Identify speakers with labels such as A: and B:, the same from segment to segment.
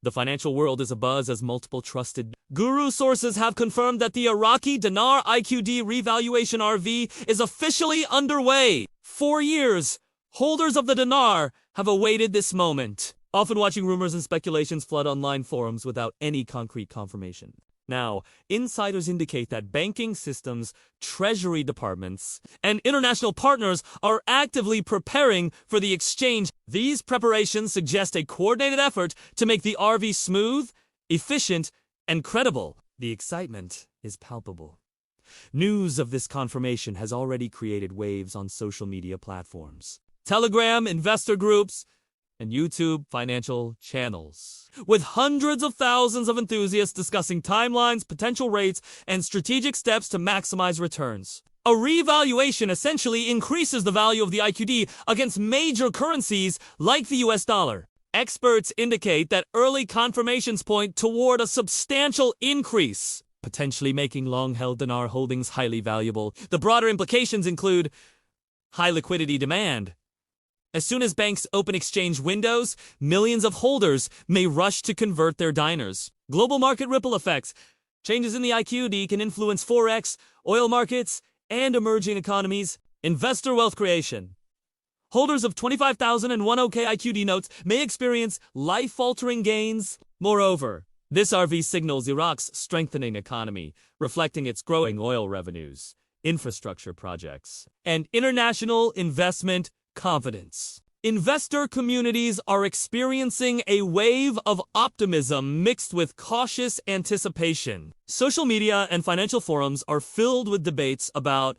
A: The financial world is abuzz as multiple trusted guru sources have confirmed that the Iraqi Dinar IQD Revaluation RV is officially underway. For years, holders of the dinar have awaited this moment, often watching rumors and speculations flood online forums without any concrete confirmation. Now, insiders indicate that banking systems, treasury departments, and international partners are actively preparing for the exchange. These preparations suggest a coordinated effort to make the RV smooth, efficient, and credible. The excitement is palpable. News of this confirmation has already created waves on social media platforms, Telegram, investor groups, and YouTube financial channels, with hundreds of thousands of enthusiasts discussing timelines, potential rates, and strategic steps to maximize returns. A revaluation essentially increases the value of the IQD against major currencies like the US dollar. Experts indicate that early confirmations point toward a substantial increase, potentially making long-held dinar holdings highly valuable. The broader implications include high liquidity demand. As soon as banks open exchange windows, millions of holders may rush to convert their dinars. Global market ripple effects. Changes in the IQD can influence Forex, oil markets, and emerging economies. Investor wealth creation. Holders of 25,001 OK IQD notes may experience life-altering gains. Moreover, this RV signals Iraq's strengthening economy, reflecting its growing oil revenues, infrastructure projects, and international investment confidence. Investor communities are experiencing a wave of optimism mixed with cautious anticipation. Social media and financial forums are filled with debates about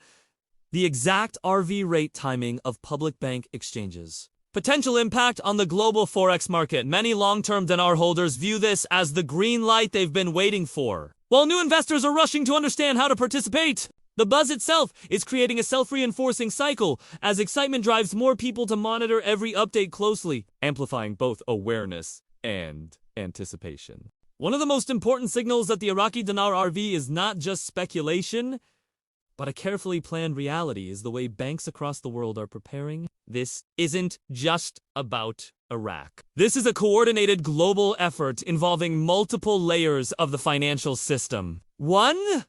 A: the exact RV rate timing of public bank exchanges. Potential impact on the global Forex market. Many long-term dinar holders view this as the green light they've been waiting for, while new investors are rushing to understand how to participate. The buzz itself is creating a self-reinforcing cycle as excitement drives more people to monitor every update closely, amplifying both awareness and anticipation. One of the most important signals that the Iraqi Dinar RV is not just speculation, but a carefully planned reality is the way banks across the world are preparing. This isn't just about Iraq. This is a coordinated global effort involving multiple layers of the financial system. 1.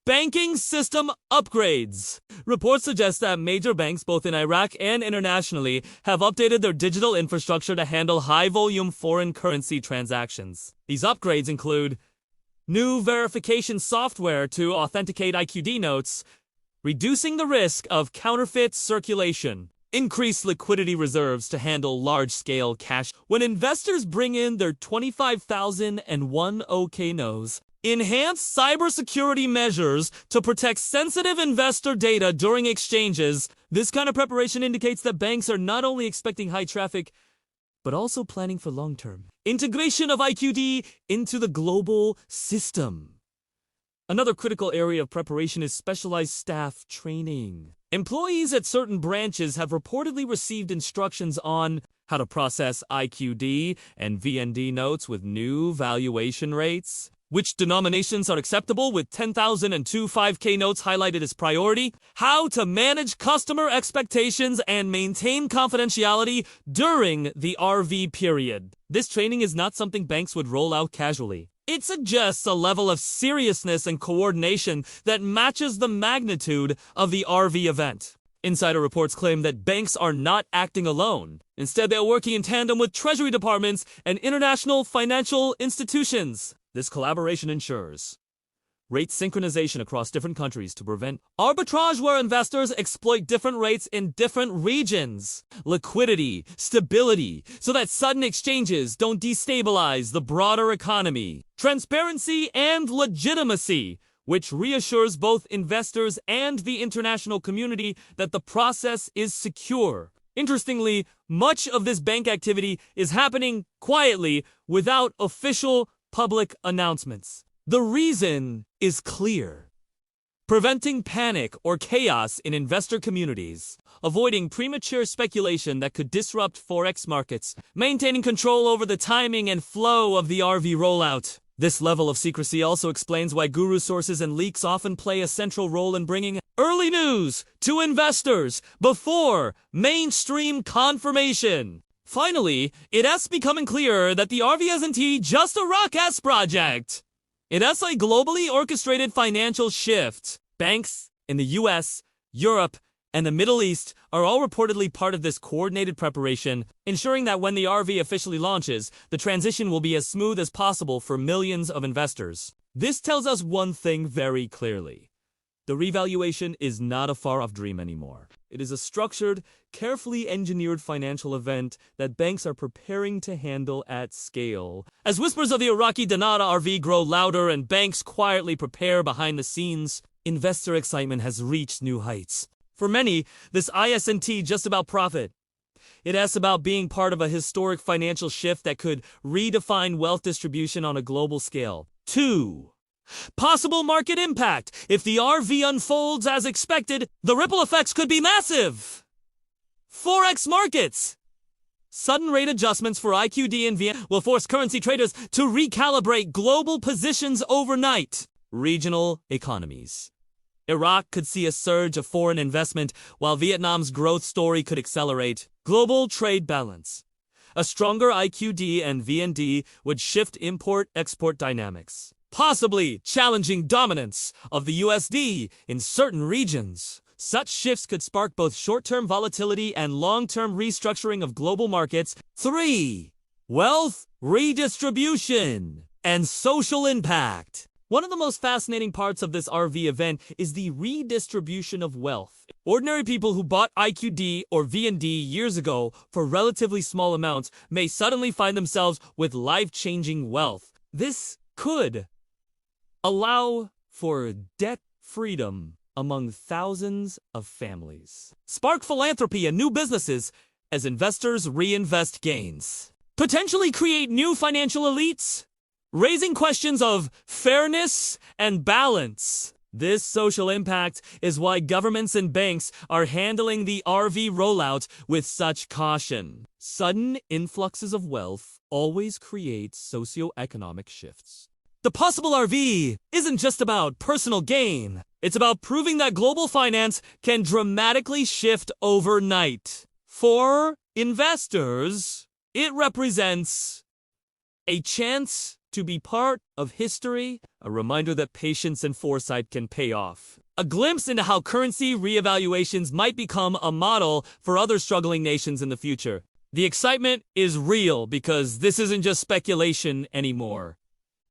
A: Banking system upgrades. Reports suggest that major banks, both in Iraq and internationally, have updated their digital infrastructure to handle high-volume foreign currency transactions. These upgrades include new verification software to authenticate IQD notes, reducing the risk of counterfeit circulation, increased liquidity reserves to handle large-scale cash when investors bring in their 25,001 OK notes, enhanced cybersecurity measures to protect sensitive investor data during exchanges. This kind of preparation indicates that banks are not only expecting high traffic, but also planning for long-term integration of IQD into the global system. Another critical area of preparation is specialized staff training. Employees at certain branches have reportedly received instructions on how to process IQD and VND notes with new valuation rates, which denominations are acceptable with 10,002 5K notes highlighted as priority, how to manage customer expectations and maintain confidentiality during the RV period. This training is not something banks would roll out casually. It suggests a level of seriousness and coordination that matches the magnitude of the RV event. Insider reports claim that banks are not acting alone. Instead, they are working in tandem with treasury departments and international financial institutions. This collaboration ensures rate synchronization across different countries to prevent arbitrage where investors exploit different rates in different regions. Liquidity, stability, so that sudden exchanges don't destabilize the broader economy. Transparency and legitimacy, which reassures both investors and the international community that the process is secure. Interestingly, much of this bank activity is happening quietly without official public announcements. The reason is clear: preventing panic or chaos in investor communities, avoiding premature speculation that could disrupt Forex markets, maintaining control over the timing and flow of the RV rollout. This level of secrecy also explains why guru sources and leaks often play a central role in bringing early news to investors before mainstream confirmation. Finally, it has becoming clear that the RV isn't just a rock-ass project. It has a globally orchestrated financial shift. Banks in the US, Europe, and the Middle East are all reportedly part of this coordinated preparation, ensuring that when the RV officially launches, the transition will be as smooth as possible for millions of investors. This tells us one thing very clearly. The revaluation is not a far-off dream anymore. It is a structured, carefully engineered financial event that banks are preparing to handle at scale. As whispers of the Iraqi Dinar RV grow louder and banks quietly prepare behind the scenes, investor excitement has reached new heights. For many, this isn't just about profit. It is about being part of a historic financial shift that could redefine wealth distribution on a global scale. 2. Possible market impact. If the RV unfolds as expected, the ripple effects could be massive. Forex markets. Sudden rate adjustments for IQD and VN will force currency traders to recalibrate global positions overnight. Regional economies. Iraq could see a surge of foreign investment, while Vietnam's growth story could accelerate. Global trade balance. A stronger IQD and VND would shift import-export dynamics, possibly challenging dominance of the USD in certain regions. Such shifts could spark both short-term volatility and long-term restructuring of global markets. 3. Wealth redistribution and social impact. One of the most fascinating parts of this RV event is the redistribution of wealth. Ordinary people who bought IQD or VND years ago for relatively small amounts may suddenly find themselves with life-changing wealth. This could allow for debt freedom among thousands of families, spark philanthropy and new businesses as investors reinvest gains, potentially create new financial elites, raising questions of fairness and balance. This social impact is why governments and banks are handling the RV rollout with such caution. Sudden influxes of wealth always create socioeconomic shifts. The possible RV isn't just about personal gain. It's about proving that global finance can dramatically shift overnight. For investors, it represents a chance to be part of history, a reminder that patience and foresight can pay off. A glimpse into how currency reevaluations might become a model for other struggling nations in the future. The excitement is real because this isn't just speculation anymore.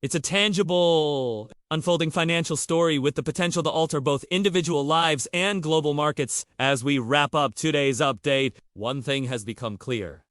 A: It's a tangible, unfolding financial story with the potential to alter both individual lives and global markets. As we wrap up today's update, one thing has become clear.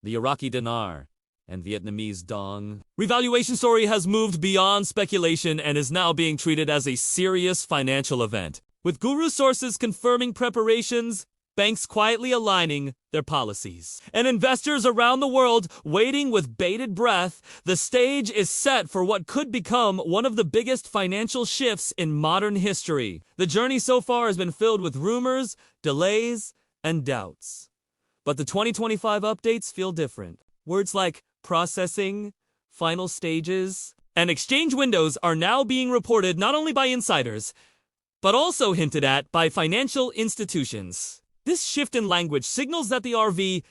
A: The Iraqi dinar and Vietnamese dong revaluation story has moved beyond speculation and is now being treated as a serious financial event. With guru sources confirming preparations, banks quietly aligning their policies, and investors around the world waiting with bated breath, the stage is set for what could become one of the biggest financial shifts in modern history. The journey so far has been filled with rumors, delays, and doubts. But the 2025 updates feel different. Words like processing, final stages, and exchange windows are now being reported not only by insiders, but also hinted at by financial institutions. This shift in language signals that the RV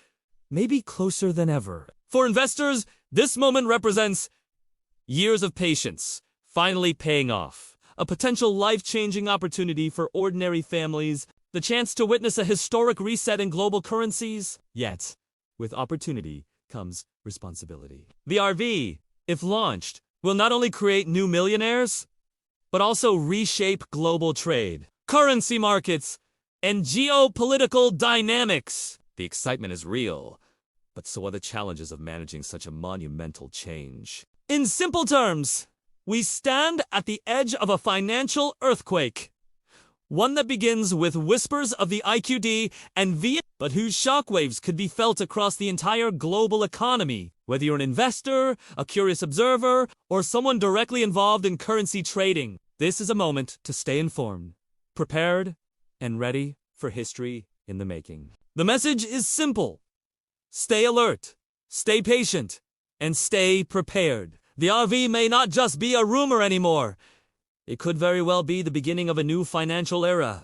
A: may be closer than ever. For investors, this moment represents years of patience finally paying off, a potential life-changing opportunity for ordinary families, the chance to witness a historic reset in global currencies. Yet, with opportunity comes responsibility. The RV, if launched, will not only create new millionaires, but also reshape global trade, currency markets, and geopolitical dynamics. The excitement is real, but so are the challenges of managing such a monumental change. In simple terms, we stand at the edge of a financial earthquake. One that begins with whispers of the IQD and V, but whose shockwaves could be felt across the entire global economy. Whether you're an investor, a curious observer, or someone directly involved in currency trading, this is a moment to stay informed, prepared, and ready for history in the making. The message is simple. Stay alert, stay patient, and stay prepared. The RV may not just be a rumor anymore. It could very well be the beginning of a new financial era.